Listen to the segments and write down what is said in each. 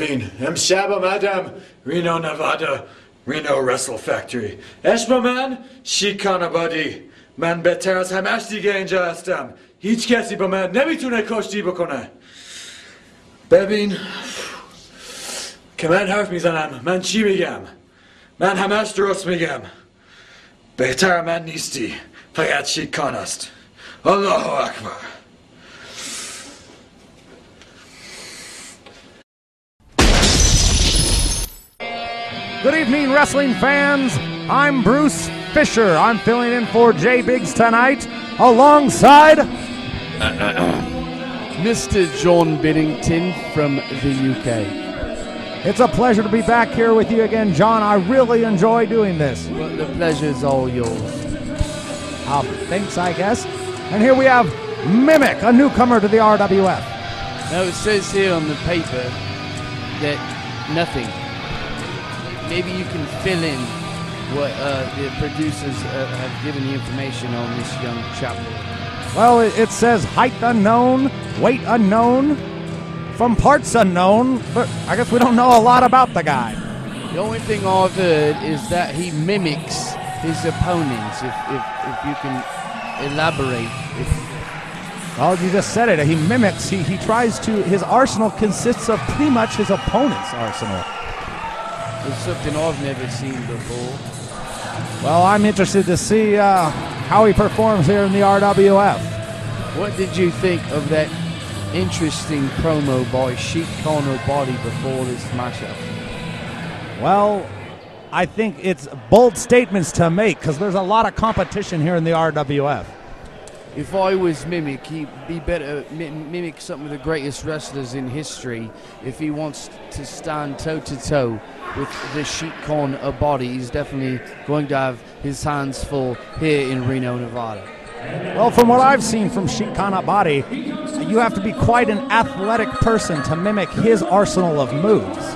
Bebin, Shabam Adam, Reno, Nevada, reno-wrestle-factory. Eşma man, Sheik Abadi. من بهتر از همش دیگه اینجا هستم. هیچ کسی به من نمیتونه کشتی بکنه. ببین که من حرف میزنم، من چی میگم؟ من همش درست میگم. بهتر من نیستی، فقط شیک است. الله اکبر. Good evening, wrestling fans. I'm Bruce Fisher. I'm filling in for Jay Biggs tonight, alongside Mr. John Biddington from the UK. It's a pleasure to be back here with you again, John. I really enjoy doing this. Well, the pleasure's all yours. Thanks, I guess. And here we have Mimic, a newcomer to the RWF. Now, it says here on the paper that nothing. Maybe you can fill in what the producers have given the information on this young chap. Well, it says height unknown, weight unknown, from parts unknown, but I guess we don't know a lot about the guy. The only thing I've heard is that he mimics his opponents, if you can elaborate. Well, you just said it. He mimics, he tries to, his arsenal consists of pretty much his opponent's arsenal. It's something I've never seen before. Well, I'm interested to see how he performs here in the RWF. What did you think of that interesting promo by Sheik Abadi before this matchup? Well, I think it's bold statements to make because there's a lot of competition here in the RWF. If I was Mimic, he'd be better mimic some of the greatest wrestlers in history. If he wants to stand toe-to-toe with the Sheik Abadi, he's definitely going to have his hands full here in Reno, Nevada. Well, from what I've seen from Sheik Abadi, you have to be quite an athletic person to mimic his arsenal of moves.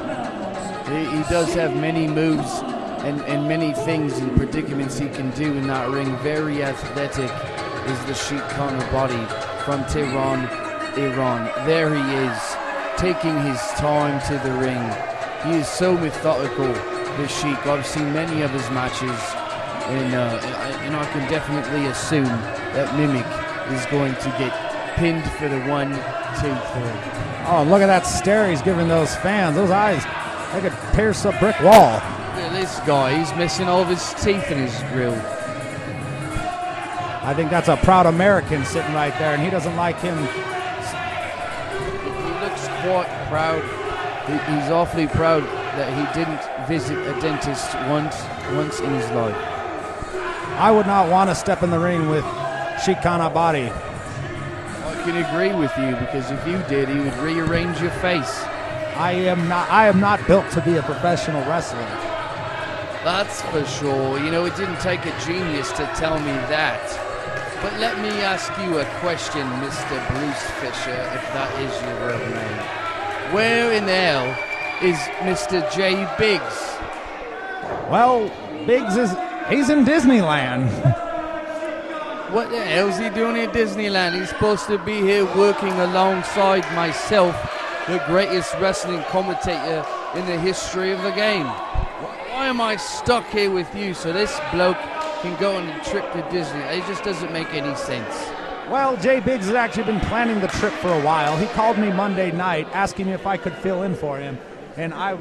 He does have many moves and many things and predicaments he can do in that ring. Very athletic is the Sheik Abadi from Tehran, Iran. There he is, taking his time to the ring. He is so methodical, the Sheik. I've seen many of his matches, and I can definitely assume that Mimic is going to get pinned for the 1, 2, 3. Oh, look at that stare he's giving those fans. Those eyes, they could pierce a brick wall. Look at this guy. He's missing all of his teeth in his grill. I think that's a proud American sitting right there, and he doesn't like him. He looks quite proud. He's awfully proud that he didn't visit a dentist once in his life. I would not want to step in the ring with Sheik Abadi. I can agree with you, because if you did, he would rearrange your face. I am not built to be a professional wrestler. That's for sure. You know, it didn't take a genius to tell me that. But let me ask you a question, Mr. Bruce Fisher, if that is your real name. Where in the hell is Mr. J. Biggs? Well, he's in Disneyland. What the hell's he doing in Disneyland? He's supposed to be here working alongside myself, the greatest wrestling commentator in the history of the game. Why am I stuck here with you so this bloke can go on a trip to Disney? It just doesn't make any sense. Well, Jay Biggs has actually been planning the trip for a while. He called me Monday night asking me if I could fill in for him, and I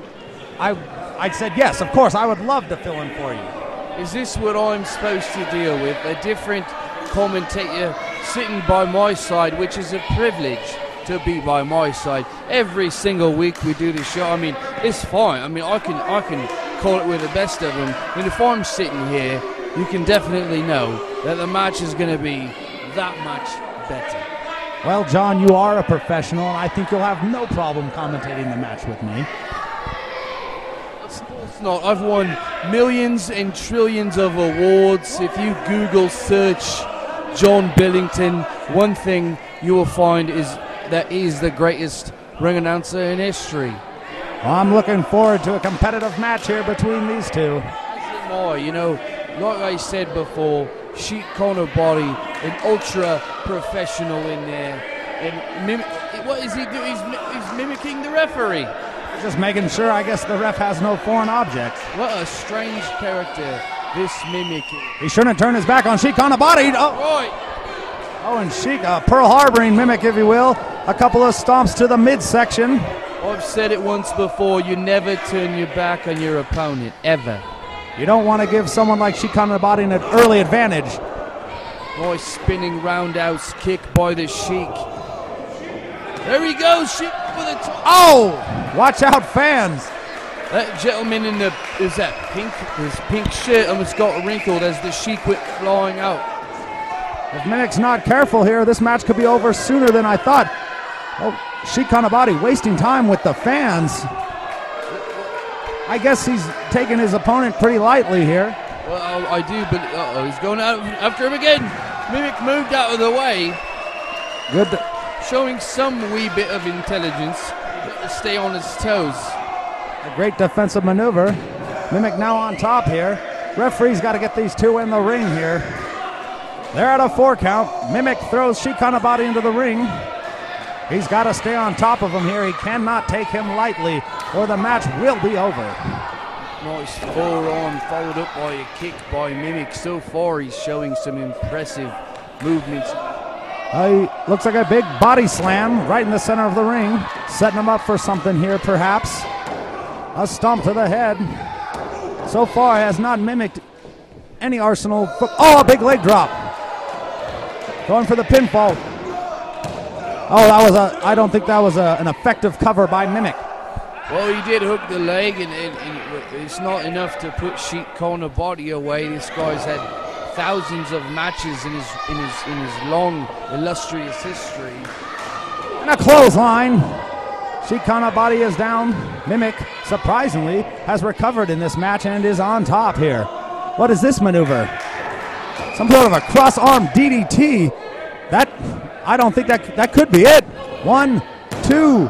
said yes, of course, I would love to fill in for you. Is this what I'm supposed to deal with? A different commentator sitting by my side, which is a privilege to be by my side. Every single week we do the show. I mean, it's fine. I mean, I can call it with the best of them. And if I'm sitting here, you can definitely know that the match is going to be that much better. Well, John, you are a professional, and I think you'll have no problem commentating the match with me. Of course not. I've won millions and trillions of awards. If you Google search John Billington, one thing you will find is that he is the greatest ring announcer in history. Well, I'm looking forward to a competitive match here between these two. As am I. You know, like I said before, Sheik Abadi, an ultra professional in there. And what is he doing? He's mimicking the referee. Just making sure, I guess the ref has no foreign objects. What a strange character this Mimic is. He shouldn't turn his back on Sheik Abadi. Oh, Right. oh, and Sheik, Pearl Harboring Mimic, if you will. A couple of stomps to the midsection. I've said it once before, you never turn your back on your opponent, ever. You don't want to give someone like Sheik Abadi an early advantage. Nice spinning roundhouse kick by the Sheik. There he goes, Sheik for the top. Oh! Watch out, fans. That gentleman in the his pink shirt almost got wrinkled as the Sheik went flying out. If Mimic's not careful here, this match could be over sooner than I thought. Oh, Sheik Abadi wasting time with the fans. I guess he's taking his opponent pretty lightly here. Well, I do, but he's going out after him again. Mimic moved out of the way. Good. Showing some wee bit of intelligence to stay on his toes. A great defensive maneuver. Mimic now on top here. Referee's got to get these two in the ring here. They're at a 4 count. Mimic throws Sheik Abadi into the ring. He's got to stay on top of him here. He cannot take him lightly or the match will be over. Nice forearm followed up by a kick by Mimic. So far he's showing some impressive movements. Looks like a big body slam right in the center of the ring. Setting him up for something here perhaps. A stomp to the head. So far has not mimicked any arsenal. Oh, a big leg drop. Going for the pinfall. Oh, that was I don't think that was an effective cover by Mimic. Well, he did hook the leg, and it's not enough to put Sheik Abadi away. This guy's had thousands of matches in his long, illustrious history. And a clothesline. Sheik Abadi is down. Mimic, surprisingly, has recovered in this match and is on top here. What is this maneuver? Some sort of a cross-arm DDT. I don't think that could be it. 1, 2.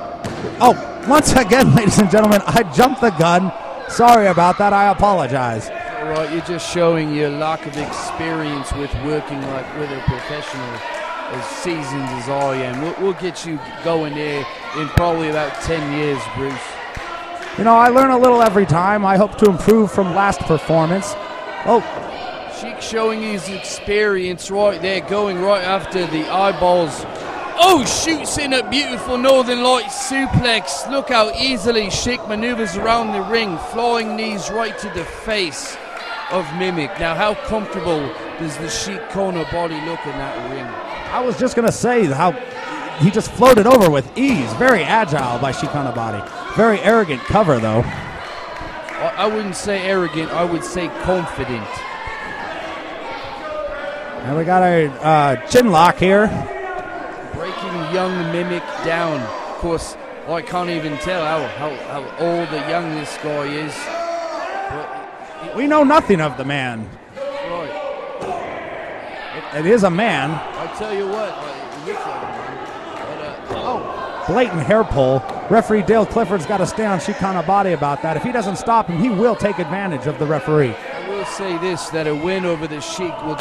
Oh, once again, ladies and gentlemen, I jumped the gun. Sorry about that. I apologize. All right, you're just showing your lack of experience with working with a professional as seasoned as I am. We'll get you going there in probably about 10 years, Bruce. You know, I learn a little every time. I hope to improve from last performance. Oh. Sheik showing his experience right there, going right after the eyeballs. Oh, shoots in a beautiful Northern Lights suplex. Look how easily Sheik maneuvers around the ring, flying knees right to the face of Mimic. Now, how comfortable does the Sheik Abadi look in that ring? I was just going to say how he just floated over with ease. Very agile by Sheik Abadi. Very arrogant cover, though. I wouldn't say arrogant, I would say confident. And we got a chin lock here. Breaking young Mimic down. Of course, I can't even tell how old or young this guy is. But we know nothing of the man. Right. It is a man. I tell you what, it looks like a man. But, blatant hair pull. Referee Dale Clifford's got to stay on Sheik Abadi about that. If he doesn't stop him, he will take advantage of the referee. I will say this, that a win over the Sheik will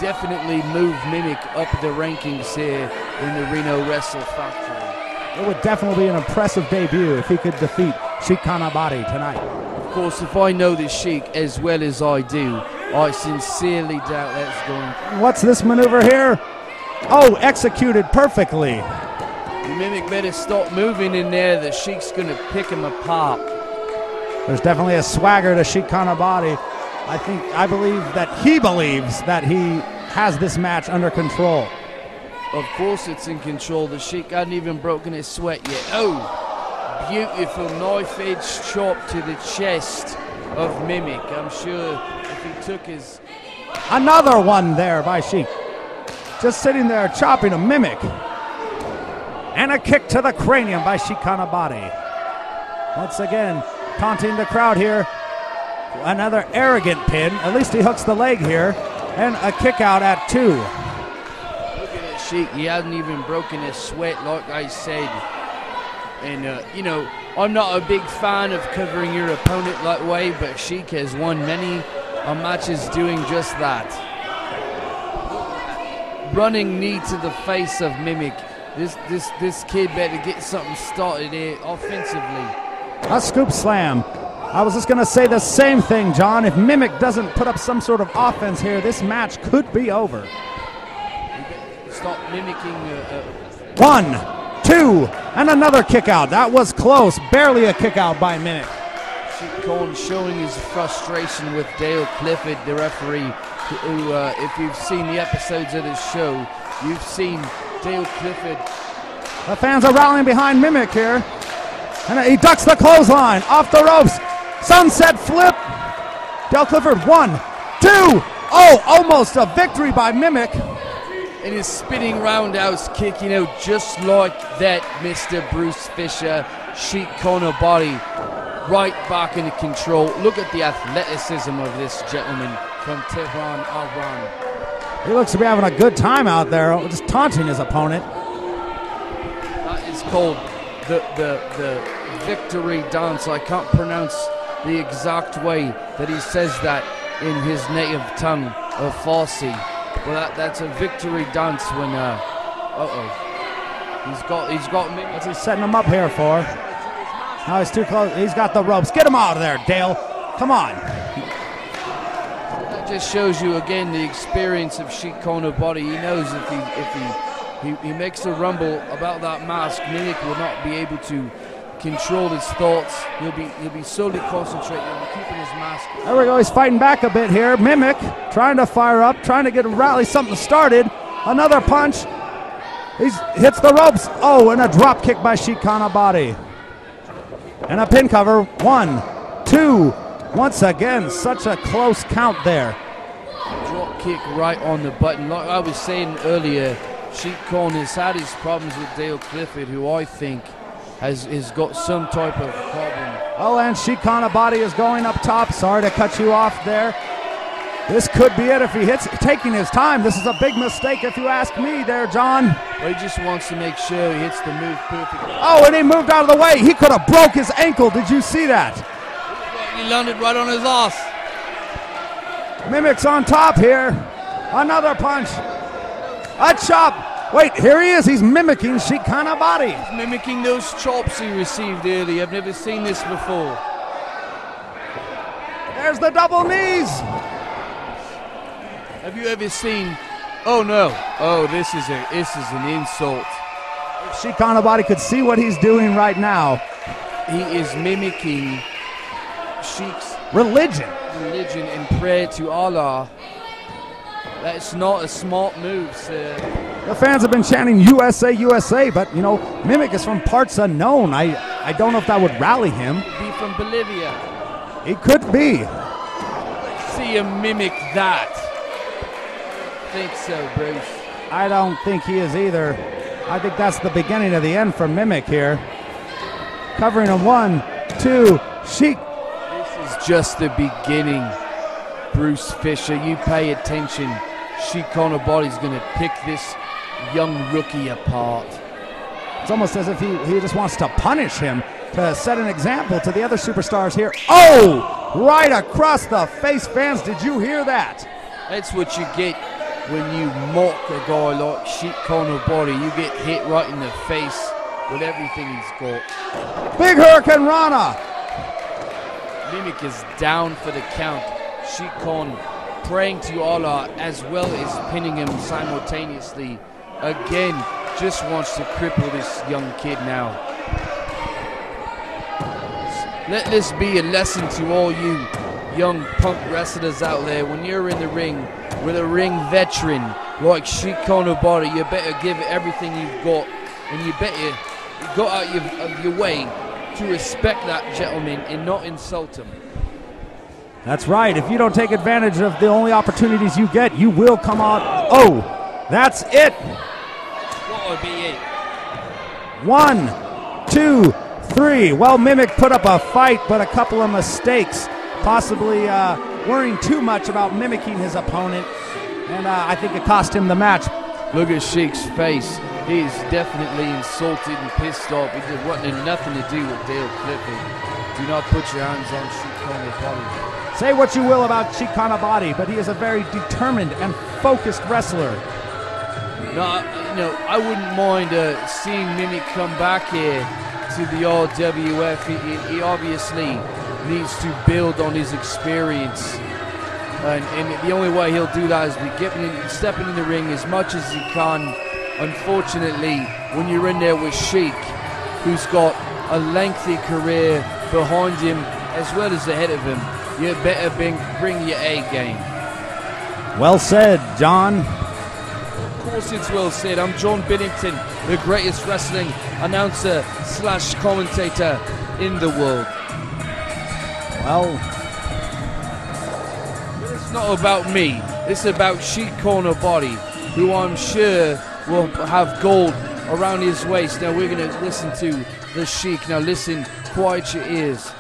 definitely move Mimic up the rankings here in the Reno-wrestle-factory. It would definitely be an impressive debut if he could defeat Sheik Abadi tonight. Of course, if I know the Sheik as well as I do, I sincerely doubt that's going. What's this maneuver here? Oh, executed perfectly. The Mimic better stop moving in there. The Sheik's going to pick him apart. There's definitely a swagger to Sheik Abadi. I believe that he believes that he has this match under control. Of course it's in control. The Sheik hadn't even broken his sweat yet. Oh, beautiful knife-edge chop to the chest of Mimic. I'm sure if he took his... Another one there by Sheik. Just sitting there chopping a Mimic. And a kick to the cranium by Sheik Abadi. Once again, taunting the crowd here. Another arrogant pin. At least he hooks the leg here. And a kick out at 2. Look at that Sheik. He hasn't even broken his sweat, like I said. And, you know, I'm not a big fan of covering your opponent that way, but Sheik has won many matches doing just that. Running knee to the face of Mimic. This kid better get something started here offensively. A scoop slam. I was just going to say the same thing, John. If Mimic doesn't put up some sort of offense here, this match could be over. Stop mimicking. 1, 2, and another kick out. That was close. Barely a kick out by Mimic. Sheik showing his frustration with Dale Clifford, the referee, who, if you've seen the episodes of this show, you've seen Dale Clifford. The fans are rallying behind Mimic here. And he ducks the clothesline off the ropes. Sunset flip. Dale Clifford, 1, 2. Oh, almost a victory by Mimic. And his spinning roundhouse kick, just like that, Mr. Bruce Fisher. Sheik Abadi right back into control. Look at the athleticism of this gentleman from Tehran, Iran. He looks to be having a good time out there, just taunting his opponent. That is called the victory dance. I can't pronounce the exact way that he says that in his native tongue of Farsi. Well, that's a victory dance when he's got me. What's he setting him up here for? Now he's too close. He's got the ropes. Get him out of there, Dale. Come on. That just shows you again the experience of Sheik Abadi. He knows if he makes a rumble about that mask, Mimic will not be able to control his thoughts. He'll be solely concentrating on keeping his mask. There we go. He's fighting back a bit here. Mimic trying to fire up, trying to get a rally, something started. Another punch. He hits the ropes. Oh, and a drop kick by Sheik Abadi. And a pin cover. 1, 2. Once again, such a close count there. Drop kick right on the button. Like I was saying earlier, Sheik has had his problems with Dale Clifford, who I think has got some type of problem. Oh, and Sheik Abadi is going up top. Sorry to cut you off there. This could be it if he hits, taking his time. This is a big mistake if you ask me there, John. Well, he just wants to make sure he hits the move perfectly. Oh, and he moved out of the way. He could have broke his ankle. Did you see that? He landed right on his ass. Mimic's on top here. Another punch. A chop. Wait, here he is. He's mimicking Sheik Abadi. He's mimicking those chops he received earlier. I've never seen this before. There's the double knees. Have you ever seen? Oh no! Oh, this is an insult. If Sheik Abadi could see what he's doing right now. He is mimicking Sheik's religion and prayer to Allah. That's not a smart move, sir. The fans have been chanting USA, USA, but Mimic is from parts unknown. I don't know if that would rally him. He could be from Bolivia. He could be. Let's see him mimic that. I think so, Bruce. I don't think he is either. I think that's the beginning of the end for Mimic here. Covering him. 1, 2, Sheik. This is just the beginning, Bruce Fisher. You pay attention. Sheik Abadi's going to pick this young rookie apart. It's almost as if he just wants to punish him, to set an example to the other superstars here. Oh! Right across the face, fans. Did you hear that? That's what you get when you mock a guy like Sheik Abadi. You get hit right in the face with everything he's got. Big Hurricane Rana. Mimic is down for the count. Sheik praying to Allah as well as pinning him simultaneously. Again, just wants to cripple this young kid now. Let this be a lesson to all you young punk wrestlers out there. When you're in the ring with a ring veteran like Sheik Abadi, you better give it everything you've got, and you better go out of your way to respect that gentleman and not insult him. That's right. If you don't take advantage of the only opportunities you get, you will come out. Oh, that's it. What would be it? 1, 2, 3. Well, Mimic put up a fight, but a couple of mistakes. Possibly worrying too much about mimicking his opponent. And I think it cost him the match. Look at Sheik's face. He's definitely insulted and pissed off. He just wanted nothing to do with Dale Clifford. Do not put your hands on Sheik Abadi. Say what you will about Sheik Abadi, but he is a very determined and focused wrestler. No, I wouldn't mind seeing Mimic come back here to the RWF. He obviously needs to build on his experience. And the only way he'll do that is by stepping in the ring as much as he can. Unfortunately, when you're in there with Sheik, who's got a lengthy career behind him as well as ahead of him, you better bring your A game. Well said, John. Of course it's well said. I'm John Billington, the greatest wrestling announcer / commentator in the world. Well, it's not about me. It's about Sheik Corner Body, who I'm sure will have gold around his waist. Now we're going to listen to the Sheik. Now listen, quiet your ears.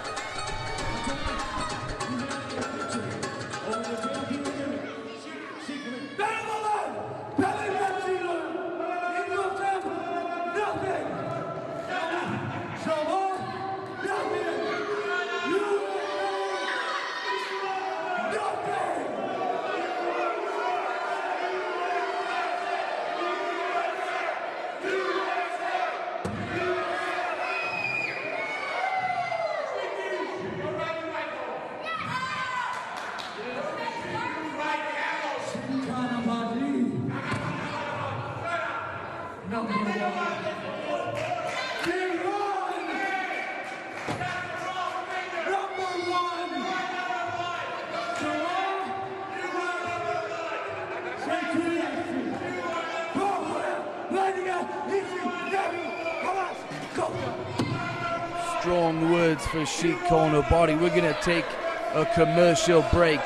Strong words for Sheik Corner Body. We're going to take a commercial break.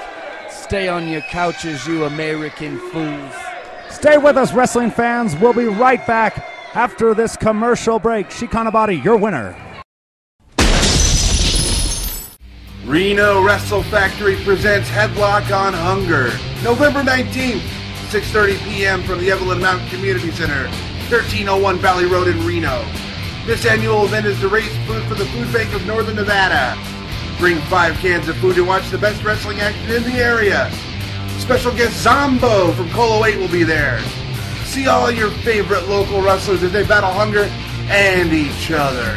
Stay on your couches, you American fools. Stay with us, wrestling fans. We'll be right back after this commercial break. Sheik Corner Body, your winner. Reno-Wrestle-Factory presents Headlock on Hunger, November 19th, 6:30 p.m. from the Evelyn Mountain Community Center, 1301 Valley Road in Reno. This annual event is to raise food for the Food Bank of Northern Nevada. Bring 5 cans of food to watch the best wrestling action in the area. Special guest Zombo from Colo 8 will be there. See all your favorite local wrestlers as they battle hunger and each other.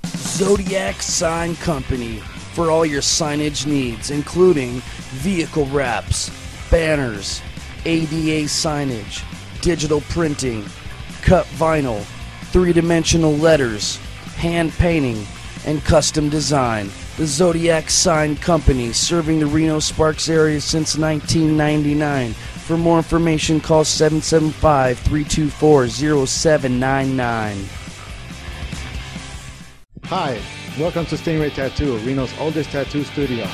Zodiac Sign Company for all your signage needs, including vehicle wraps, banners, ADA signage, digital printing, cut vinyl, 3-dimensional letters, hand painting, and custom design. The Zodiac Sign Company, serving the Reno-Sparks area since 1999. For more information, call 775-324-0799. Hi, welcome to Stingray Tattoo, Reno's oldest tattoo studio.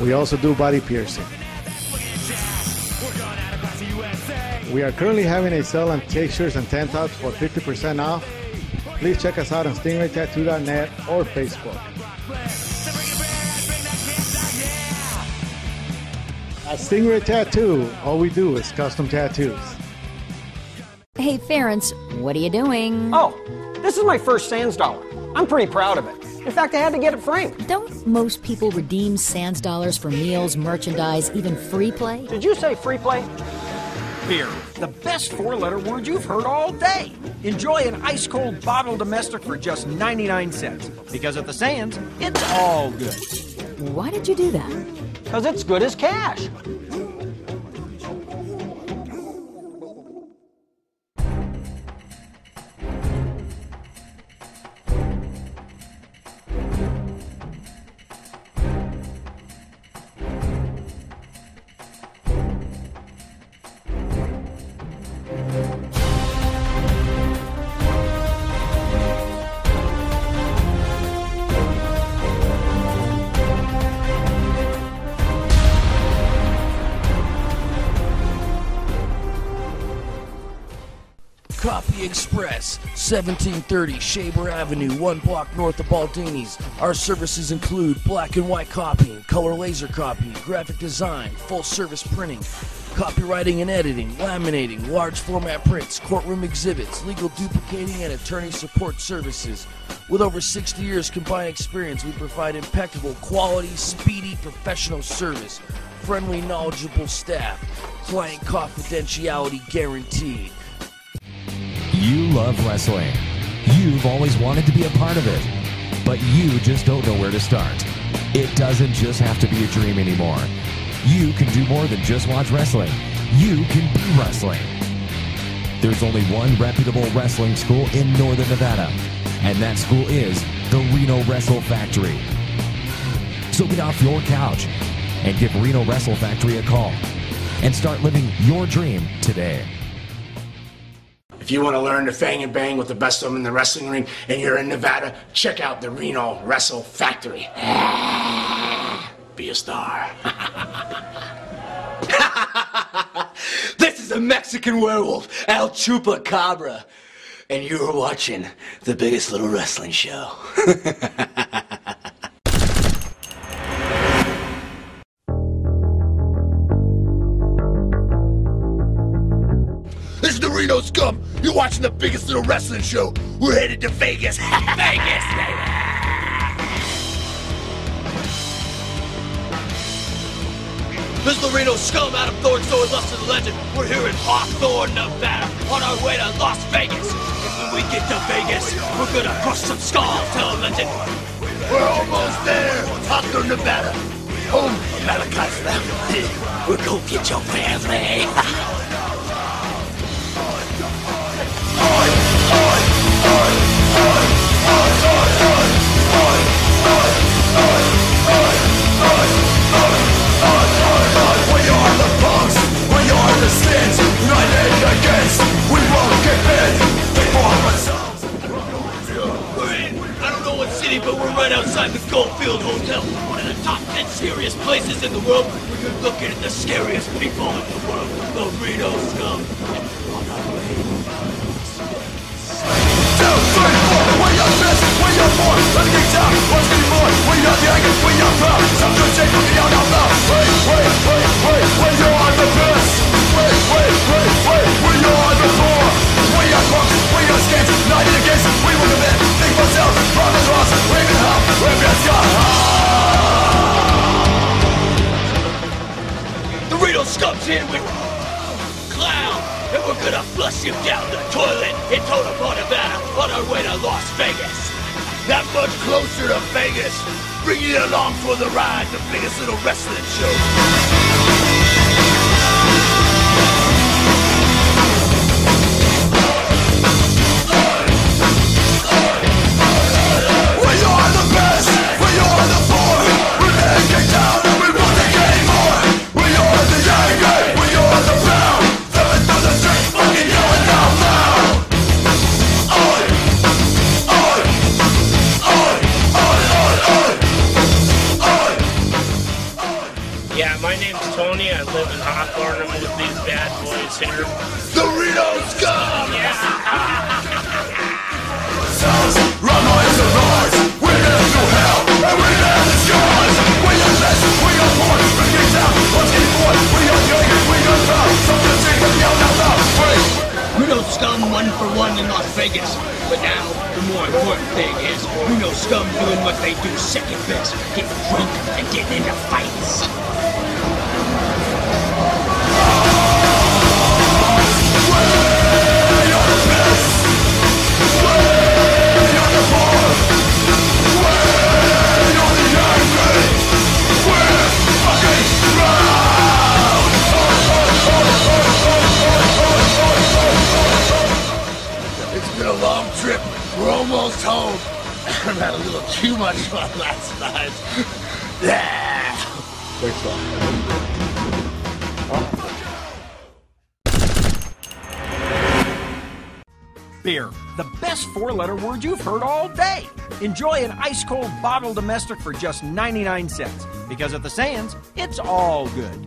We also do body piercing. We are currently having a sale on t-shirts and tank tops for 50% off. Please check us out on stingraytattoo.net or Facebook. At Stingray Tattoo, all we do is custom tattoos. Hey, Ference, what are you doing? Oh, this is my first Sands dollar. I'm pretty proud of it. In fact, I had to get it framed. Don't most people redeem Sands dollars for meals, merchandise, even free play? Did you say free play? Beer, the best 4-letter word you've heard all day. Enjoy an ice-cold bottle domestic for just 99 cents. Because at the Sands, it's all good. Why did you do that? Because it's good as cash. Copy Express, 1730 Shaber Avenue, 1 block north of Baldini's. Our services include black and white copying, color laser copying, graphic design, full service printing, copywriting and editing, laminating, large format prints, courtroom exhibits, legal duplicating, and attorney support services. With over 60 years combined experience, we provide impeccable quality, speedy, professional service, friendly, knowledgeable staff, client confidentiality guaranteed. You love wrestling. You've always wanted to be a part of it, but you just don't know where to start. It doesn't just have to be a dream anymore. You can do more than just watch wrestling. You can be wrestling. There's only one reputable wrestling school in Northern Nevada, and that school is the Reno-Wrestle-Factory. So get off your couch and give Reno-Wrestle-Factory a call and start living your dream today. If you want to learn to fang and bang with the best of them in the wrestling ring and you're in Nevada, check out the Reno-Wrestle-Factory. Be a star. This is a Mexican werewolf, El Chupacabra, and you're watching the biggest little wrestling show. This is the Reno Scum. You're watching the biggest little wrestling show. We're headed to Vegas. Vegas, baby! This is the Reno Scum, Adam-thornstowe, and Lust of the Legend. We're here in Hawthorne, Nevada, on our way to Las Vegas. And when we get to Vegas, we're gonna crush some skulls, tell a legend. We're almost there, Hawthorne, Nevada. Home of Malachi's family. We're gonna get your family. We are the punks, we are the skins, united against, we won't get bit, before ourselves. We're in, I don't know what city, but we're right outside the Goldfield Hotel, one of the top 10 scariest places in the world. We're looking at the scariest people in the world, the Reno Scum. We are best, we are more, let's get down, what's getting more, we are the angry, we are proud, some good shake from the out loud, we are the best, we are the poor, we are punks, we are skins, united against, we will commit, think for ourselves, from the cross, wave it up, wave it sky. The Reno Scum's in with Clown. And we're gonna flush you down the toilet in Tonopah, Nevada, on our way to Las Vegas. That much closer to Vegas. Bring you along for the ride, the biggest little wrestling show. We are the best, we are the poor. We're taking down and we want to gain more. We are the angry, we are the proud. Yeah, my name's Tony. I live in Hawthorne. I'm with these bad boys here. The Reno Scum! Yeah! Run boys and roars! We're headed to hell, and we're headed to scars! We are best, we are poor, we're getting down, let's get bored! We are young, we are proud, something to sing with the out loud! Reno Scum 1 for 1 in Las Vegas. But now, the more important thing is Reno Scum doing what they do second best, getting drunk and getting into fights. It's been a long trip. We're almost home. I've had a little too much fun last night. Yeah. Thanks, Beer, the best four-letter word you've heard all day. Enjoy an ice-cold bottle domestic for just 99 cents. Because at the Sands, it's all good.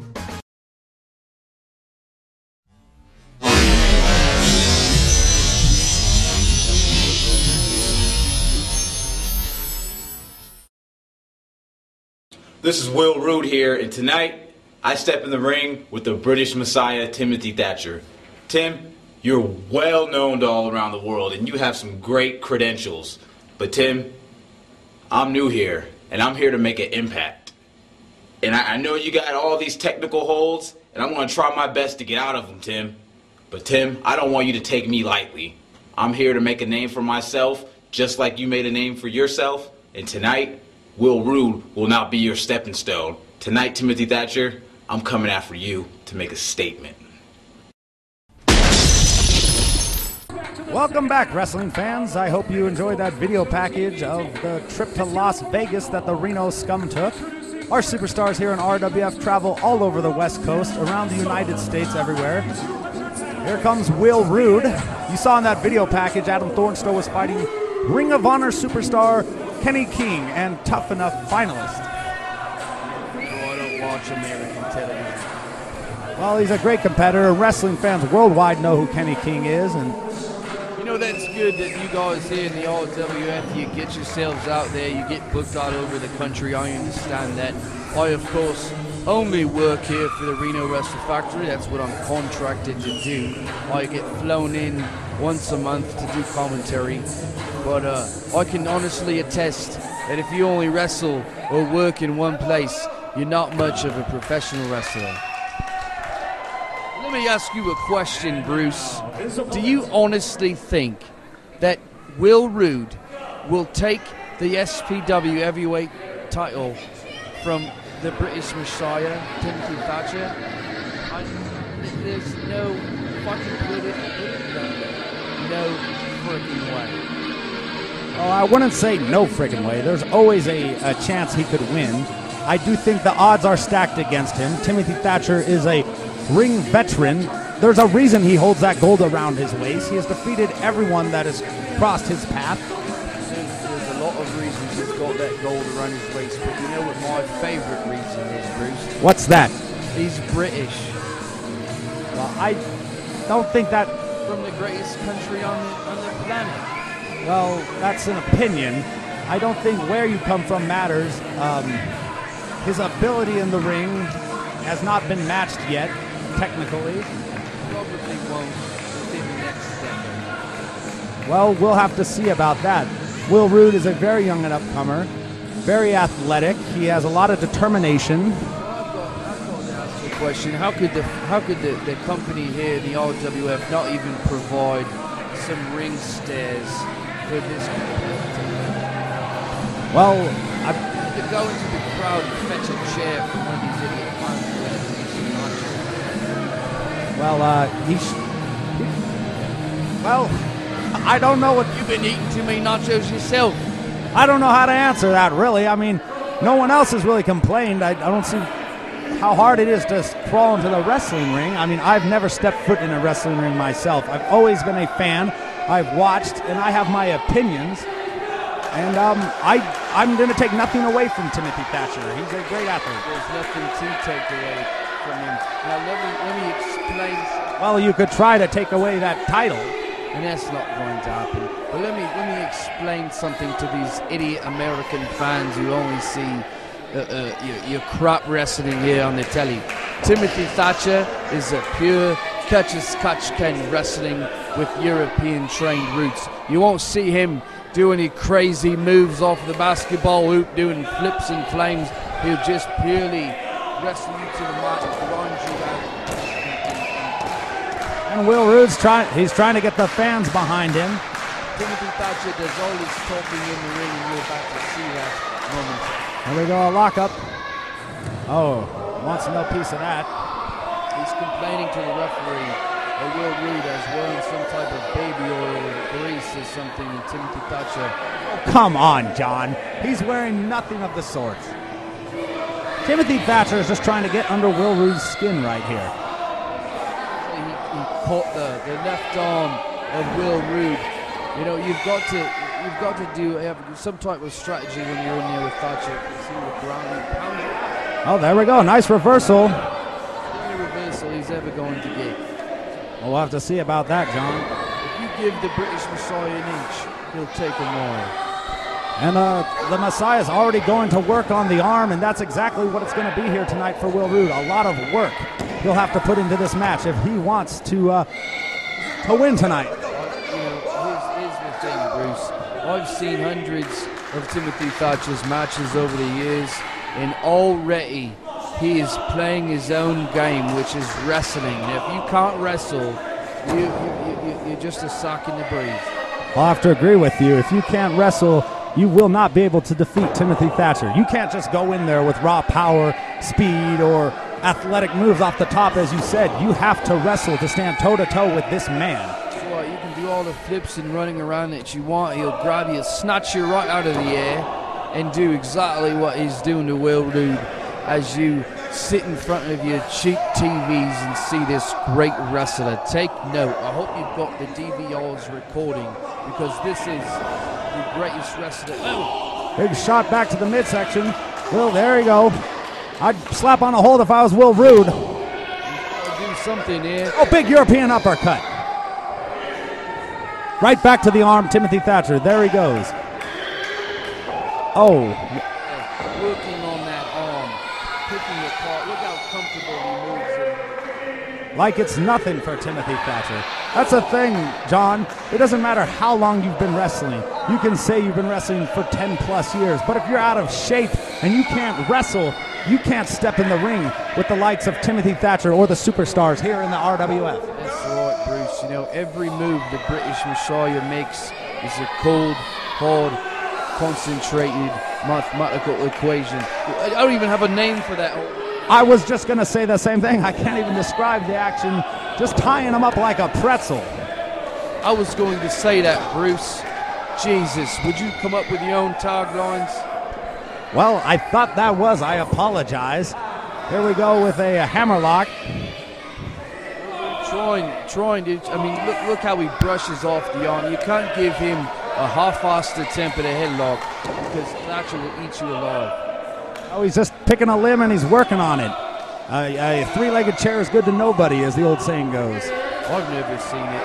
This is will-rood here, and tonight I step in the ring with the British Messiah, Timothy Thatcher. Tim, you're well known to all around the world, and you have some great credentials. But Tim, I'm new here, and I'm here to make an impact. And I know you got all these technical holds, and I'm going to try my best to get out of them, Tim. But Tim, I don't want you to take me lightly. I'm here to make a name for myself, just like you made a name for yourself. And tonight, will-rood will not be your stepping stone. Tonight, Timothy Thatcher, I'm coming after you to make a statement. Welcome back, wrestling fans. I hope you enjoyed that video package of the trip to Las Vegas that the Reno Scum took. Our superstars here in RWF travel all over the West Coast, around the United States, everywhere. Here comes will-rood. You saw in that video package, Adam-Thornstowe was fighting Ring of Honor superstar Kenny King and Tough Enough finalist. I don't watch American television. Well, he's a great competitor. Wrestling fans worldwide know who Kenny King is, and you know, that's good that you guys here in the RWF, you get yourselves out there, you get booked all over the country. I understand that. I, of course, only work here for the reno-wrestle-factory. That's what I'm contracted to do. I get flown in once a month to do commentary. But I can honestly attest that if you only wrestle or work in one place, you're not much of a professional wrestler. Let me ask you a question, Bruce. Do you honestly think that will-rood will take the SPW heavyweight title from the British Messiah, Timothy Thatcher? There's no fucking put it no freaking way. Oh, I wouldn't say no freaking way. There's always a chance he could win. I do think the odds are stacked against him. Timothy Thatcher is a ring veteran. There's a reason he holds that gold around his waist. He has defeated everyone that has crossed his path. There's a lot of reasons he's got that gold around his waist, but you know what my favorite reason is, Bruce? What's that? He's British. Well, I don't think that... From the greatest country on the planet. Well, that's an opinion. I don't think where you come from matters. His ability in the ring has not been matched yet, technically. Probably won't within the next decade. Well, we'll have to see about that. will-rood is a very young and upcomer, very athletic. He has a lot of determination. I've got to ask you a question. How could the company here, the RWF, not even provide some ring stairs for this competitor? Well, to go into the crowd and fetch a chair from one of these idiot fans. Well, I don't know what... You've been eating too many nachos yourself. I don't know how to answer that, really. I mean, no one else has really complained. I don't see how hard it is to crawl into the wrestling ring. I mean, I've never stepped foot in a wrestling ring myself. I've always been a fan. I've watched, and I have my opinions. And I'm going to take nothing away from Timothy Thatcher. He's a great athlete. There's nothing to take away from him. Now, let me explain. Well, you could try to take away that title. And that's not going to happen. But let me explain something to these idiot American fans who only see your crap wrestling here on the telly. Timothy Thatcher is a pure catch-as-catch-can wrestling with European-trained roots. You won't see him do any crazy moves off the basketball hoop, doing flips and flames. He'll just purely wrestle you to the mat, grind you out. And will-rood's trying to get the fans behind him. Timothy Thatcher does all his talking in the ring, and you're about to see that moment. There we go, a lockup. Oh, wants no piece of that. He's complaining to the referee. will-rood as wearing some type of baby oil or grease or something, and Timothy Thatcher. Oh, come on, John. He's wearing nothing of the sort. Timothy Thatcher is just trying to get under will-rood's skin right here. He caught the left arm of will-rood. You know, you've got to have some type of strategy when you're in there with Thatcher. See the ground and pound it. Oh, there we go. Nice reversal. The only reversal he's ever going to get. We'll have to see about that, John. If you give the British Messiah an inch, he'll take a mile. And the Messiah's already going to work on the arm, and that's exactly what it's going to be here tonight for will-rood. A lot of work he'll have to put into this match if he wants to win tonight. Here's the thing, Bruce. I've seen hundreds of Timothy Thatcher's matches over the years, and already he is playing his own game, which is wrestling. Now, if you can't wrestle, you're just a sock in the breeze. I'll have to agree with you. If you can't wrestle, you will not be able to defeat Timothy Thatcher. You can't just go in there with raw power, speed, or athletic moves off the top, as you said. You have to wrestle to stand toe-to-toe with this man. That's right. You can do all the flips and running around that you want. He'll grab you, snatch you right out of the air, and do exactly what he's doing to will-rood as you sit in front of your cheap TVs and see this great wrestler. Take note. I hope you've got the DVRs recording, because this is the greatest wrestler. Oh! Big shot back to the midsection. Well, there you go. I'd slap on a hold if I was will-rood. Do something here. Oh, big European uppercut. Right back to the arm, Timothy Thatcher. There he goes. Oh. Working on that arm. Picking it apart. Look how comfortable he moves in. Like it's nothing for Timothy Thatcher. That's the thing, John. It doesn't matter how long you've been wrestling. You can say you've been wrestling for 10 plus years, but if you're out of shape and you can't wrestle, you can't step in the ring with the likes of Timothy Thatcher or the superstars here in the RWF. That's right, Bruce. You know, every move the British Messiah makes is a cold, hard, concentrated mathematical equation. I don't even have a name for that. I was just going to say the same thing. I can't even describe the action. Just tying him up like a pretzel. I was going to say that, Bruce. Jesus, would you come up with your own taglines? Well, I thought that was. I apologize. Here we go with a hammerlock. Trying to. I mean, look how he brushes off the arm. You can't give him a half-assed attempt at a headlock, because Thatcher will eat you alive. Oh, he's just picking a limb and he's working on it. A three-legged chair is good to nobody, as the old saying goes. I've never seen it.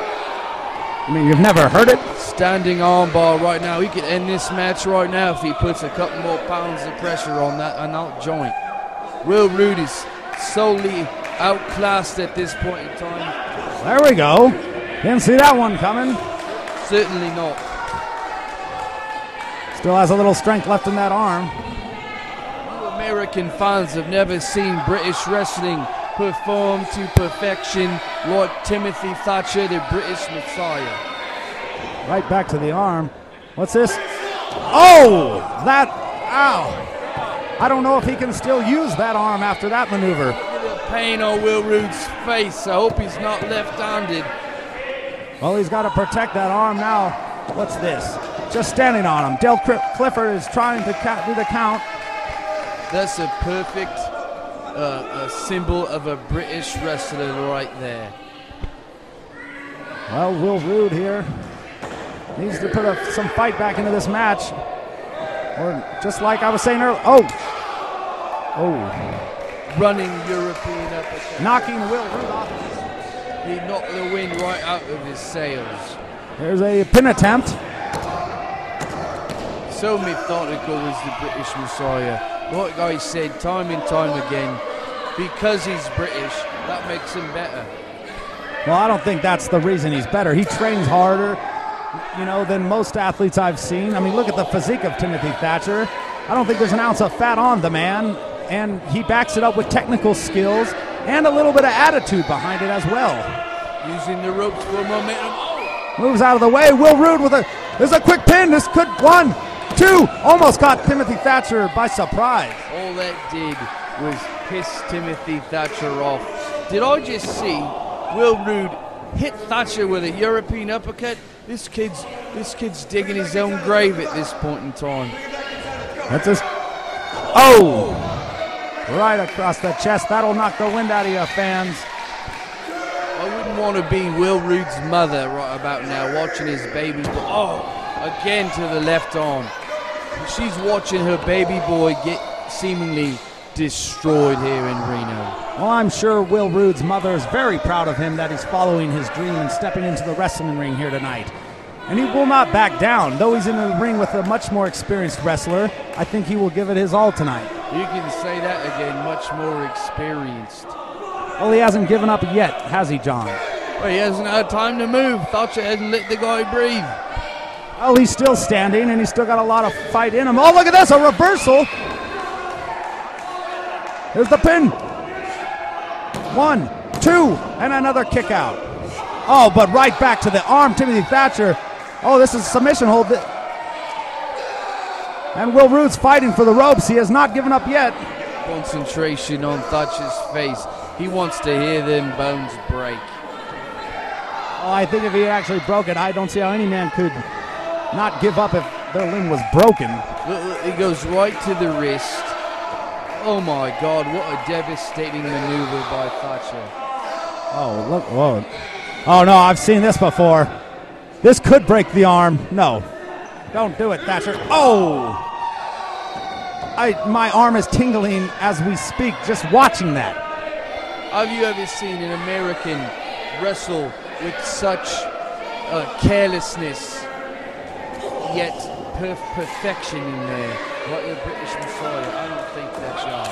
I mean, you've never heard it? Standing armbar right now. He could end this match right now if he puts a couple more pounds of pressure on that joint. will-rood is solely outclassed at this point in time. There we go. Didn't see that one coming. Certainly not. Still has a little strength left in that arm. American fans have never seen British wrestling perform to perfection like Timothy Thatcher, the British Messiah. Right back to the arm. What's this? Oh! That, ow! I don't know if he can still use that arm after that maneuver. Look at the pain on will-rood's face. I hope he's not left-handed. Well, he's got to protect that arm now. What's this? Just standing on him. Del Clifford is trying to do the count. That's a perfect symbol of a British wrestler right there. Well, will-rood here needs to put some fight back into this match. Or just like I was saying earlier. Oh! Running European uppercut. Knocking will-rood off. He knocked the wind right out of his sails. There's a pin attempt. So methodical is the British Messiah. Like I said time and time again, because he's British, that makes him better. Well, I don't think that's the reason he's better. He trains harder, than most athletes I've seen. I mean, look at the physique of Timothy Thatcher. I don't think there's an ounce of fat on the man, and he backs it up with technical skills and a little bit of attitude behind it as well. Using the ropes for momentum. Moves out of the way. will-rood there's a quick pin. This could, 1, 2, almost caught Timothy Thatcher by surprise. All that did was piss Timothy Thatcher off. Did I just see will-rood hit Thatcher with a European uppercut? This kid's digging his own grave at this point in time. That's just, oh! Right across the chest. That'll knock the wind out of your fans. I wouldn't want to be will-rood's mother right about now, watching his baby boy. Oh, again to the left arm. She's watching her baby boy get seemingly destroyed here in Reno. Well, I'm sure will-rood's mother is very proud of him that he's following his dream and stepping into the wrestling ring here tonight. And he will not back down. Though he's in the ring with a much more experienced wrestler, I think he will give it his all tonight. You can say that again, much more experienced. Well, he hasn't given up yet, has he, John? Well, he hasn't had time to move. Thatcher hasn't let the guy breathe. Well, he's still standing, and he's still got a lot of fight in him. Oh, look at this, a reversal. Here's the pin. 1, 2, and another kick out. Oh, but right back to the arm, Timothy Thatcher. Oh, this is a submission hold. And will-rood's fighting for the ropes. He has not given up yet. Concentration on Thatcher's face. He wants to hear them bones break. Oh, I think if he actually broke it, I don't see how any man could not give up if their limb was broken. Look, it goes right to the wrist. Oh my God, what a devastating maneuver by Thatcher. Oh, look, whoa. Oh no, I've seen this before. This could break the arm. No, don't do it, Thatcher. Oh! My arm is tingling as we speak, just watching that. Have you ever seen an American wrestle with such carelessness, yet perfection in there, like the British Messiah? I don't think that's y'all.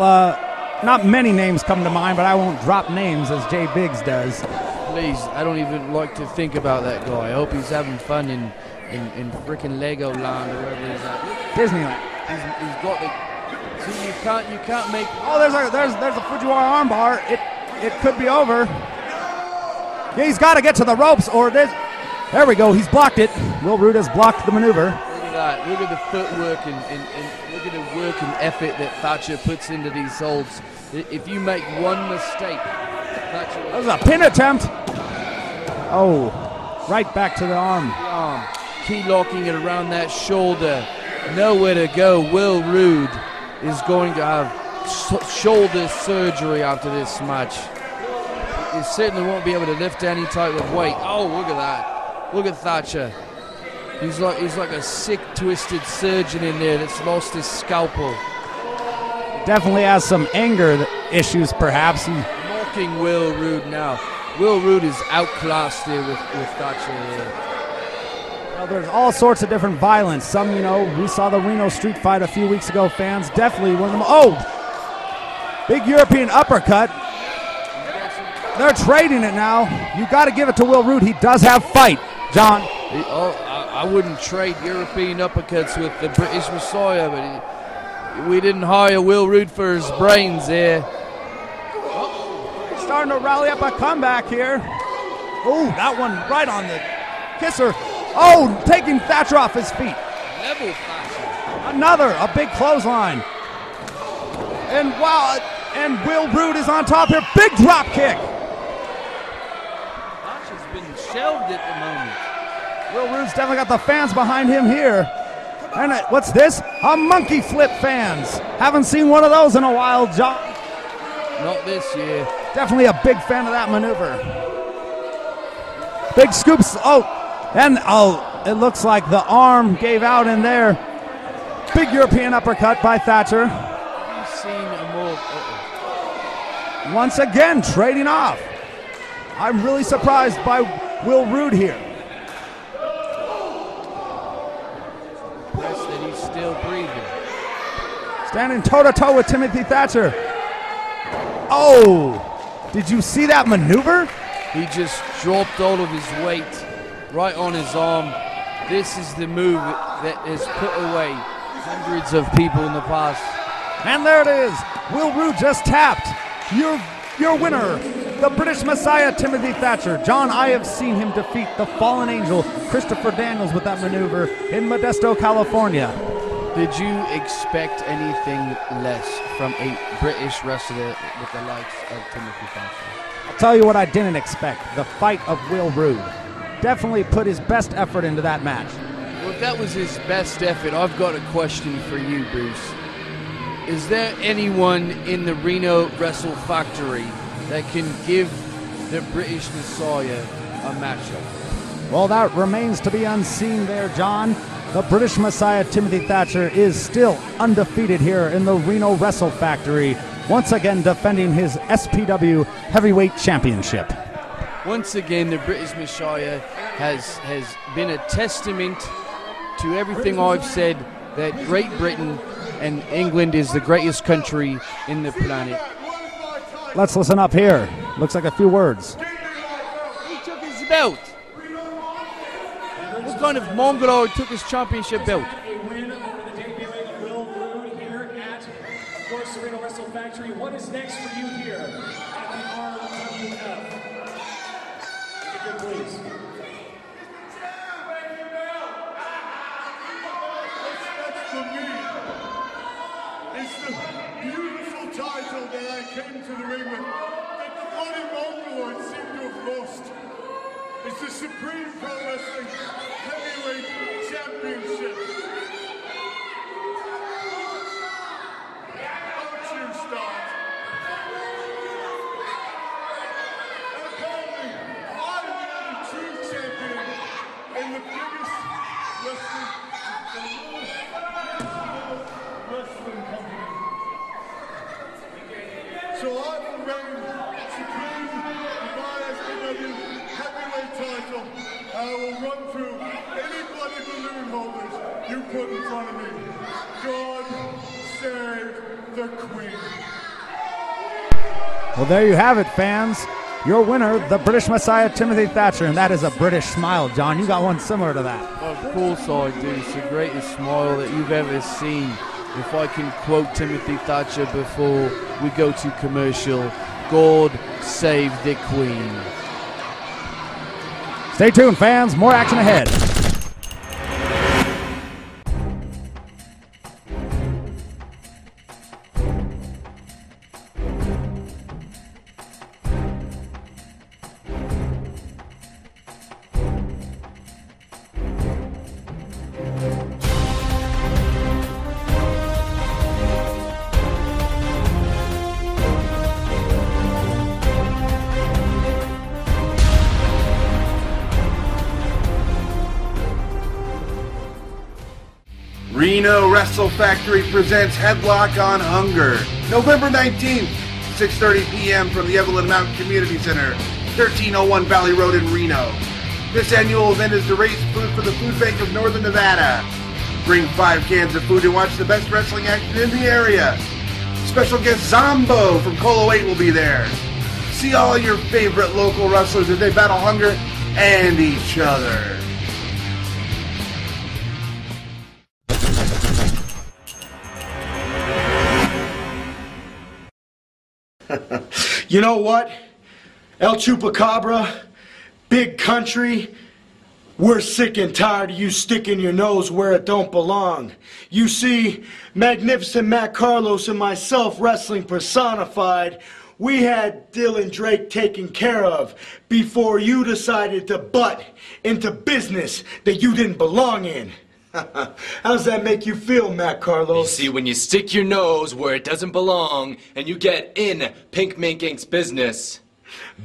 Well, not many names come to mind, but I won't drop names as Jay Biggs does. Please, I don't even like to think about that guy. I hope he's having fun in frickin' Legoland or wherever he's at. Disneyland. He's got the. See, you can't make. Oh, there's a Fujiwara armbar. It could be over. Yeah, he's got to get to the ropes, or this. There we go. He's blocked it. will-rood has blocked the maneuver. Look at that. Look at the footwork and look at the work and effort that Thatcher puts into these holds. If you make one mistake, Thatcher. That was a pin attempt. Oh, right back to the arm. Key locking it around that shoulder. Nowhere to go. will-rood is going to have shoulder surgery after this match. He certainly won't be able to lift any type of weight. Oh, look at that. Look at Thatcher. He's like a sick, twisted surgeon in there that's lost his scalpel. Definitely has some anger issues, perhaps. Mocking will-rood now. will-rood is outclassed here with Thatcher here. Well, there's all sorts of different violence. Some, we saw the Reno street fight a few weeks ago, fans. Definitely one of them. Oh! Big European uppercut. They're trading it now. You got to give it to will-rood. He does have fight, John. I wouldn't trade European uppercuts with the British Messiah, but we didn't hire will-rood for his brains there. Starting to rally up a comeback here. Oh, that one right on the kisser. Oh, taking Thatcher off his feet. Level Thatcher. Another, a big clothesline. And wow, and will-rood is on top here. Big drop kick. Thatcher's been shelved at the moment. will-rood's definitely got the fans behind him here. And what's this? A monkey flip, fans. Haven't seen one of those in a while, John. Not this year. Definitely a big fan of that maneuver. Big scoops. It looks like the arm gave out in there. Big European uppercut by Thatcher. Have you seen a more... Once again, trading off. I'm really surprised by will-rood here. That he's still breathing. Standing toe-to-toe with Timothy Thatcher. Oh! Did you see that maneuver? He just dropped all of his weight right on his arm. This is the move that has put away hundreds of people in the past. And there it is. will-rood just tapped. Your winner, the British Messiah, Timothy Thatcher. John, I have seen him defeat the fallen angel, Christopher Daniels, with that maneuver in Modesto, California. Did you expect anything less from a British wrestler with the likes of Timothy Thatcher? I'll tell you what I didn't expect. The fight of will-rood. Definitely put his best effort into that match. Well, if that was his best effort, I've got a question for you, Bruce. Is there anyone in the reno-wrestle-factory that can give the British Messiah a matchup? Well, that remains to be unseen there, John. The British Messiah, Timothy Thatcher, is still undefeated here in the reno-wrestle-factory, once again defending his SPW Heavyweight Championship. Once again, the British Messiah has been a testament to everything I've said, that Great Britain and England is the greatest country in the planet. Let's listen up here. Looks like a few words. He took his belt. What kind of Mongoloid took his championship belt? A win over the debut of will-rood here at, of course, the reno-wrestle-factory. What is next for you here at the RWF? Take a good please. For me, it's the beautiful title that I came to the ring with that the bloody Mongoloids seem to have lost. It's the Supreme Pro Wrestling Heavyweight Championship. Don't you start. And apparently, I'm the true champion in the biggest wrestling company. So I will reign supreme with my SPW heavyweight title. I will run through any bloody balloon holders you put in front of me. God save the Queen. Well, there you have it, fans. Your winner, the British Messiah, Timothy Thatcher. And that is a British smile, John. You got one similar to that. Of course I do. It's the greatest smile that you've ever seen. If I can quote Timothy Thatcher before we go to commercial, God save the Queen. Stay tuned, fans. More action ahead. Reno-wrestle-factory presents Headlock on Hunger, November 19th, 6:30 p.m. from the Evelyn Mountain Community Center, 1301 Valley Road in Reno. This annual event is to raise food for the Food Bank of Northern Nevada. Bring 5 cans of food and watch the best wrestling action in the area. Special guest Zombo from Colo 8 will be there. See all your favorite local wrestlers as they battle hunger and each other. You know what? El Chupacabra, big country, we're sick and tired of you sticking your nose where it don't belong. You see, magnificent Matt Carlos and myself, wrestling personified, we had Dylan Drake taken care of before you decided to butt into business that you didn't belong in. How does that make you feel, Matt Carlos? You see, when you stick your nose where it doesn't belong and you get in Pink Mink Inc.'s business,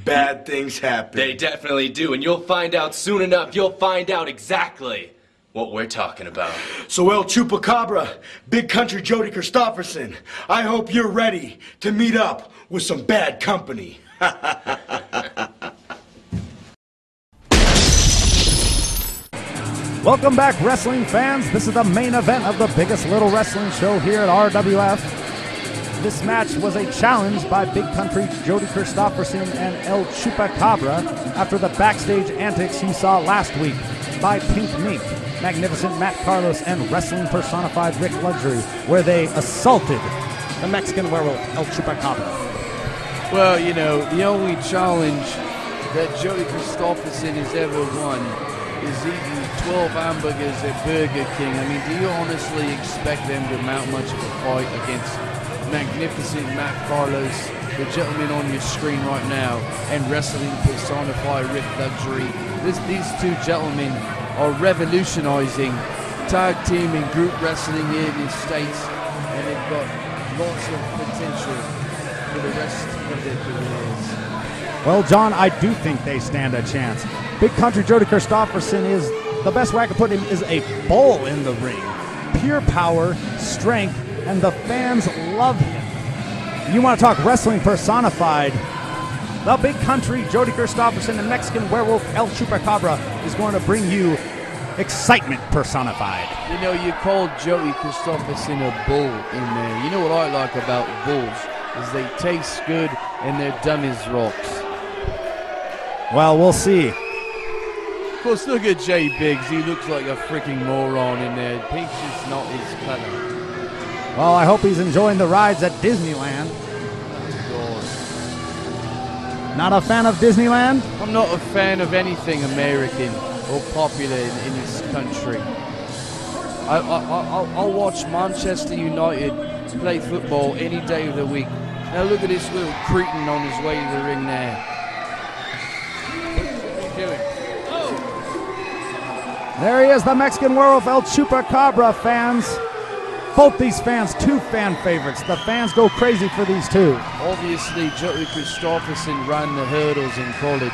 bad things happen. They definitely do, and you'll find out soon enough. You'll find out exactly what we're talking about. So, El Chupacabra, big country Jody Kristofferson, I hope you're ready to meet up with some bad company. Welcome back, wrestling fans. This is the main event of the biggest little wrestling show here at RWF. This match was a challenge by big country Jody Kristofferson and El Chupacabra after the backstage antics he saw last week by Pink Mink, magnificent Matt Carlos, and wrestling personified Rick Luxury, where they assaulted the Mexican werewolf El Chupacabra. Well, you know, the only challenge that Jody Kristofferson has ever won is eating 12 hamburgers at Burger King. I mean, do you honestly expect them to mount much of a fight against magnificent Matt Carlos, the gentleman on your screen right now, and wrestling personified Rick Luxury? These two gentlemen are revolutionizing tag team and group wrestling here in the States, and they've got lots of potential for the rest of their careers. Well, John, I do think they stand a chance. Big country Jody Kristofferson is, the best way I could put him, is a bull in the ring. Pure power, strength, and the fans love him. You want to talk wrestling personified? The Big Country, Jody Kristofferson, and Mexican Werewolf El Chupacabra is going to bring you excitement personified. You know, you called Jody Kristofferson a bull in there. You know what I like about bulls is they taste good and they're dumb as rocks. Well, we'll see. Of course, look at Jay Biggs. He looks like a freaking moron in there. Pink's just not his color. Well, I hope he's enjoying the rides at Disneyland. Not a fan of Disneyland? I'm not a fan of anything American or popular in this country. I'll watch Manchester United play football any day of the week. Now look at this little cretin on his way to the ring there. What's he doing? Oh! There he is, the Mexican Werewolf El Chupacabra, fans. Both these fans, two fan favorites. The fans go crazy for these two. Obviously, Jody Kristofferson ran the hurdles in college.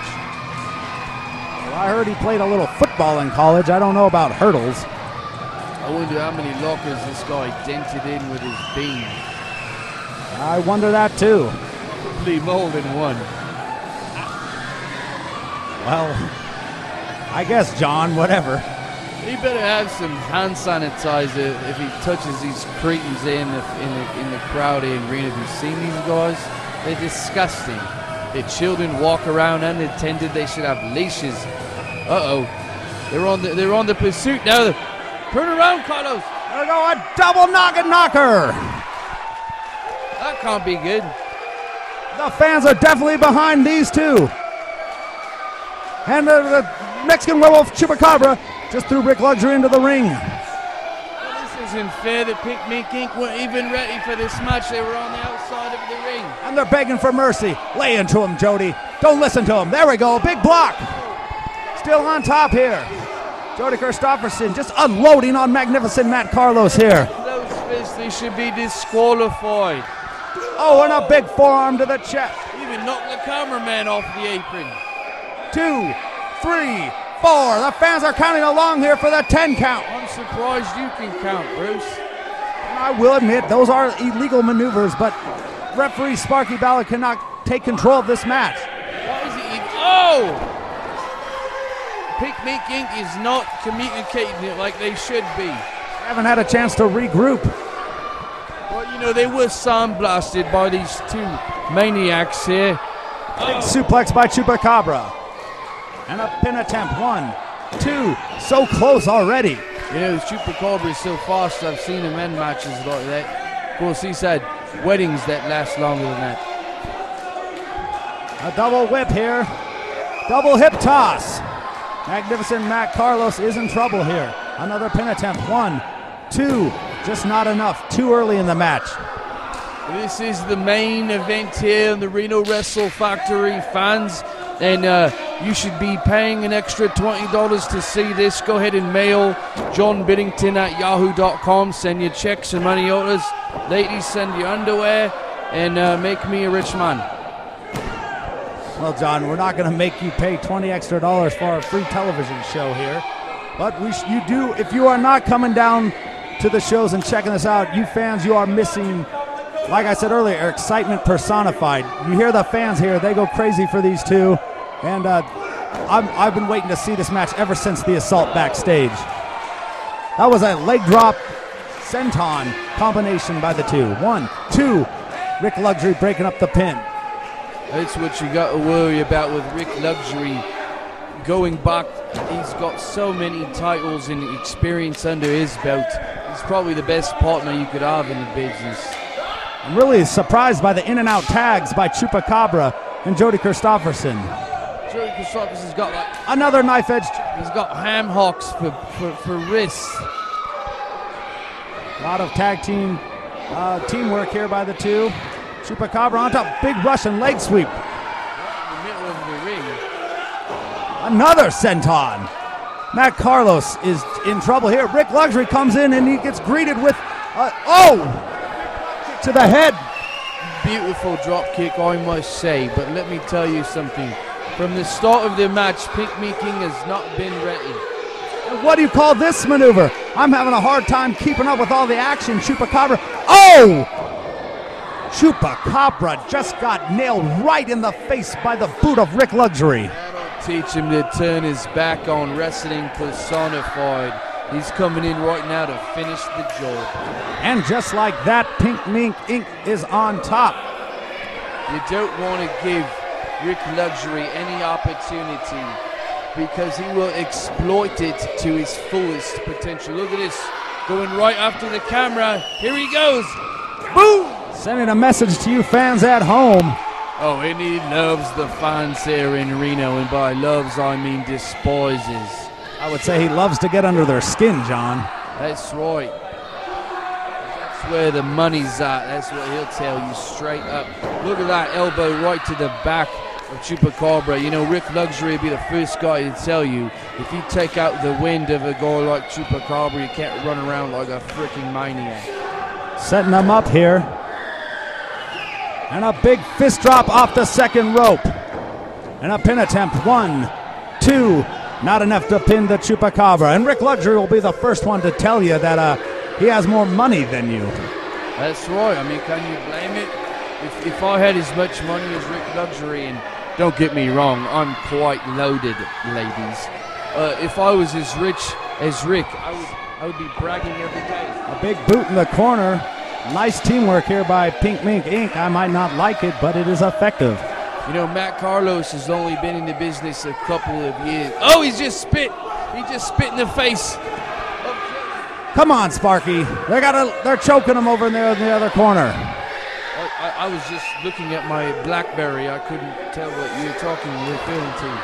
Well, I heard he played a little football in college. I don't know about hurdles. I wonder how many lockers this guy dented in with his beam. I wonder that too. Probably more than one. Well, I guess, John, whatever. He better have some hand sanitizer if he touches these cretins in the crowd here in Reno. Have you seen these guys? They're disgusting. Their children walk around unattended. They should have leashes. Uh-oh. They're on the pursuit now. Turn around, Carlos. There we go, a double noggin knocker. That can't be good. The fans are definitely behind these two. And the Mexican Werewolf Chupacabra just threw Rick Luxury into the ring. Well, this isn't fair. The Pink Mink Inc. weren't even ready for this match. They were on the outside of the ring. And they're begging for mercy. Lay into him, Jody. Don't listen to him. There we go. Big block. Still on top here. Jody Kristofferson just unloading on magnificent Matt Carlos here. Those fists, they should be disqualified. Oh, and a big forearm to the chest. Even knocked the cameraman off the apron. 2, 3, 4. The fans are counting along here for the 10 count. I'm surprised you can count, Bruce. And I will admit, those are illegal maneuvers, but referee Sparky Ballard cannot take control of this match. Why is he? Oh! Pink Mink Inc. is not communicating it like they should be. They haven't had a chance to regroup. Well, you know, they were sandblasted by these two maniacs here. Big suplex by Chupacabra. And a pin attempt. 1, 2. So close already. You know, Chupacabra is so fast. I've seen him end matches like that. Of course, he's had weddings that last longer than that. A double whip here. Double hip toss. Magnificent Matt Carlos is in trouble here. Another pin attempt. 1, 2. Just not enough. Too early in the match. This is the main event here in the reno-wrestle-factory, fans. And you should be paying an extra $20 to see this. Go ahead and mail John Biddington at yahoo.com. Send your checks and money orders. Ladies, send your underwear and make me a rich man. Well, John, we're not going to make you pay $20 extra for our free television show here. But you do, if you are not coming down to the shows and checking this out, you fans, you are missing, like I said earlier, excitement personified. You hear the fans here, they go crazy for these two. And I've been waiting to see this match ever since the assault backstage. That was a leg drop senton combination by the two. 1, 2. Rick Luxury breaking up the pin. That's what you got to worry about with Rick Luxury. Going back, he's got so many titles and experience under his belt. He's probably the best partner you could have in the business. I'm really surprised by the in-and-out tags by Chupacabra and Jody Kristofferson. Jody Kristofferson's got like another knife edge. He's got ham hocks for wrists. A lot of tag team teamwork here by the two. Chupacabra on top, big Russian leg sweep. Right in the middle of the ring. Another senton. Matt Carlos is in trouble here. Rick Luxury comes in and he gets greeted with, to the head. Beautiful drop kick, I must say. But let me tell you something. From the start of the match, Pink Mink Inc. has not been ready. And what do you call this maneuver? I'm having a hard time keeping up with all the action. Chupacabra. Oh! Chupacabra just got nailed right in the face by the boot of Rick Luxury. Teach him to turn his back on wrestling personified. He's coming in right now to finish the job. And just like that, Pink Mink Inc. is on top. You don't want to give Rick Luxury any opportunity because he will exploit it to his fullest potential. Look at this, going right after the camera. Here he goes. Boom! Sending a message to you fans at home. Oh, and he loves the fans here in Reno, and by loves I mean despises. I would say he loves to get under their skin, John. That's right. That's where the money's at. That's what he'll tell you straight up. Look at that elbow right to the back of Chupacabra. You know, Rick Luxury would be the first guy to tell you, if you take out the wind of a guy like Chupacabra, you can't run around like a freaking maniac. Setting them up here. And a big fist drop off the second rope. And a pin attempt. 1, 2. Not enough to pin the Chupacabra. And Rick Luxury will be the first one to tell you that he has more money than you. That's right. I mean, can you blame it? If I had as much money as Rick Luxury, and don't get me wrong, I'm quite loaded, ladies. If I was as rich as Rick, I would be bragging every day. A big boot in the corner. Nice teamwork here by Pink Mink Inc. I might not like it, but it is effective. You know, Matt Carlos has only been in the business a couple of years. Oh, he just spit. He just spit in the face. Come on, Sparky. They're choking him over there in the other corner. I was just looking at my BlackBerry. I couldn't tell what you were referring to.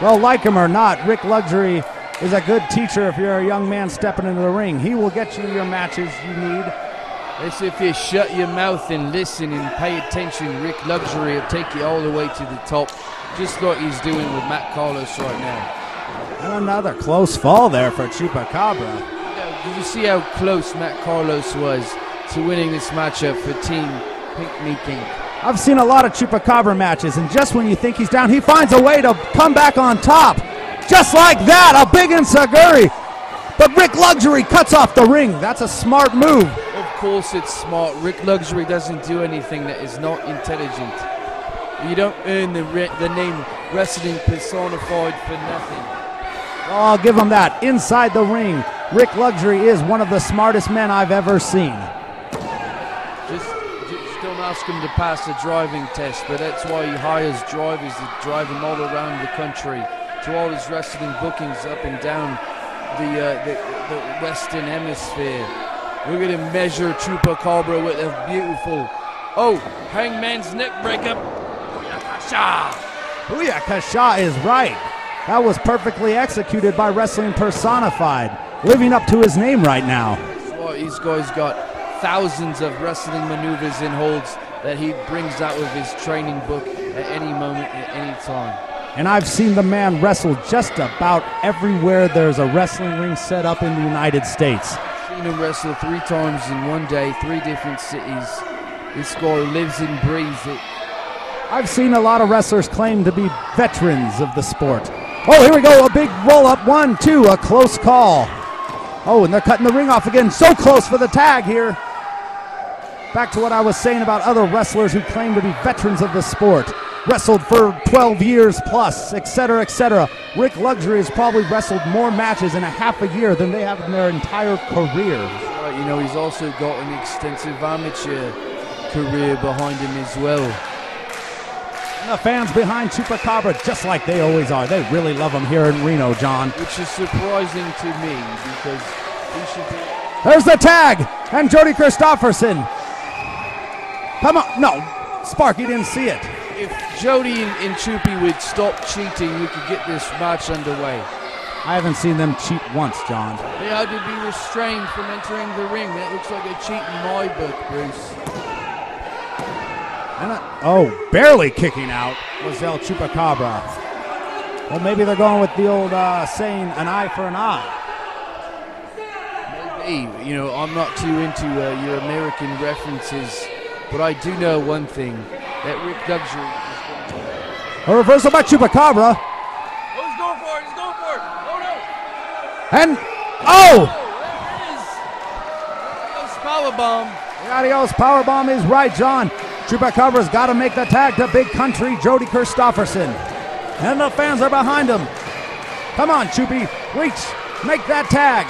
Well, like him or not, Rick Luxury is a good teacher if you're a young man stepping into the ring. He will get you your matches you need. It's if you shut your mouth and listen and pay attention, Rick Luxury will take you all the way to the top, just like he's doing with Matt Carlos right now. And another close fall there for Chupacabra. Did you see how close Matt Carlos was to winning this matchup for Team Pink Mink Inc? I've seen a lot of Chupacabra matches, and just when you think he's down, he finds a way to come back on top. Just like that, a big ensaguri. But Rick Luxury cuts off the ring. That's a smart move. Of course it's smart. Rick Luxury doesn't do anything that is not intelligent. You don't earn the name Wrestling Personified for nothing. Well, I'll give him that. Inside the ring, Rick Luxury is one of the smartest men I've ever seen. Just don't ask him to pass a driving test, but that's why he hires drivers to drive him all around the country to all his wrestling bookings up and down the Western Hemisphere. We're going to measure Chupacabra with a beautiful, hangman's neck breakup. Booyakasha! Booyakasha is right. That was perfectly executed by Wrestling Personified, living up to his name right now. That's why these guys got thousands of wrestling maneuvers and holds that he brings out of his training book at any moment, at any time. And I've seen the man wrestle just about everywhere there's a wrestling ring set up in the United States. I've seen him wrestle 3 times in one day, 3 different cities. This guy lives and breathes it. I've seen a lot of wrestlers claim to be veterans of the sport. Oh, here we go, a big roll-up, 1, 2, a close call. Oh, and they're cutting the ring off again, so close for the tag here. Back to what I was saying about other wrestlers who claim to be veterans of the sport. Wrestled for 12 years plus, etc., etc. Rick Luxury has probably wrestled more matches in a half a year than they have in their entire career. Right, you know, he's also got an extensive amateur career behind him as well. And the fans behind Chupacabra, just like they always are. They really love him here in Reno, John. Which is surprising to me because he should be... There's the tag! And Jody Kristofferson. Come on. No, Sparky didn't see it. If Jody and Chupi would stop cheating, we could get this match underway. I haven't seen them cheat once, John. They had to be restrained from entering the ring. That looks like a cheat in my book, Bruce. And barely kicking out was El Chupacabra. Well, maybe they're going with the old saying, an eye for an eye. Maybe. You know, I'm not too into your American references, but I do know one thing. That Rick Luxury is going to... A reversal by Chupacabra. Oh, he's going for it. He's going for it. Oh, no. And, There it is. Powerbomb. Adios powerbomb is right, John. Chupacabra's got to make the tag to Big Country Jody Kristofferson. And the fans are behind him. Come on, Chupi. Reach. Make that tag.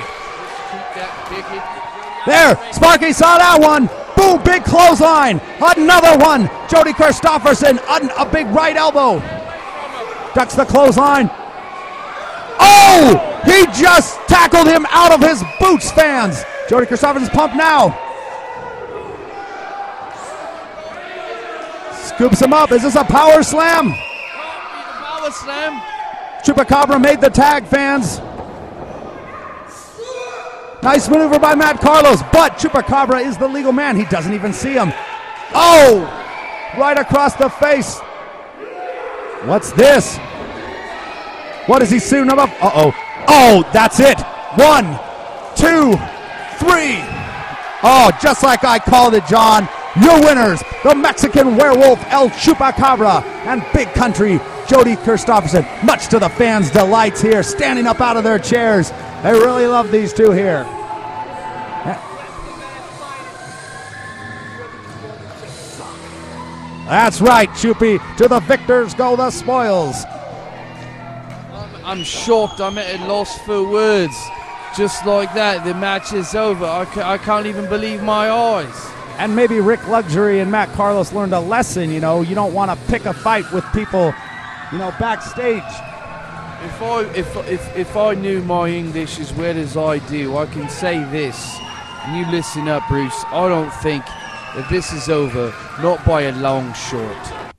There. Sparky saw that one. Boom. Big clothesline. Another one. Jody Kristofferson. A big right elbow. Ducks the clothesline. Oh! He just tackled him out of his boots, fans. Jody Kristofferson's pumped now. Scoops him up. Is this a power slam? Power slam. Chupacabra made the tag, fans. Nice maneuver by Matt Carlos, but Chupacabra is the legal man. He doesn't even see him. Oh! Right across the face. What's this? What is he suiting him up? Uh-oh. Oh, that's it. 1, 2, 3. Oh, just like I called it, John. Your winners, the Mexican werewolf El Chupacabra and Big Country Jody Kristofferson. Much to the fans' delights here, standing up out of their chairs. They really love these two here. That's right, Chupi. To the victors go the spoils. I'm shocked. I'm at a loss for words. Just like that, the match is over. I can't even believe my eyes. And maybe Rick Luxury and Matt Carlos learned a lesson, you know. You don't want to pick a fight with people, you know, backstage. If I knew my English as well as I do, I can say this. And you listen up, Bruce. I don't think that this is over, not by a long shot.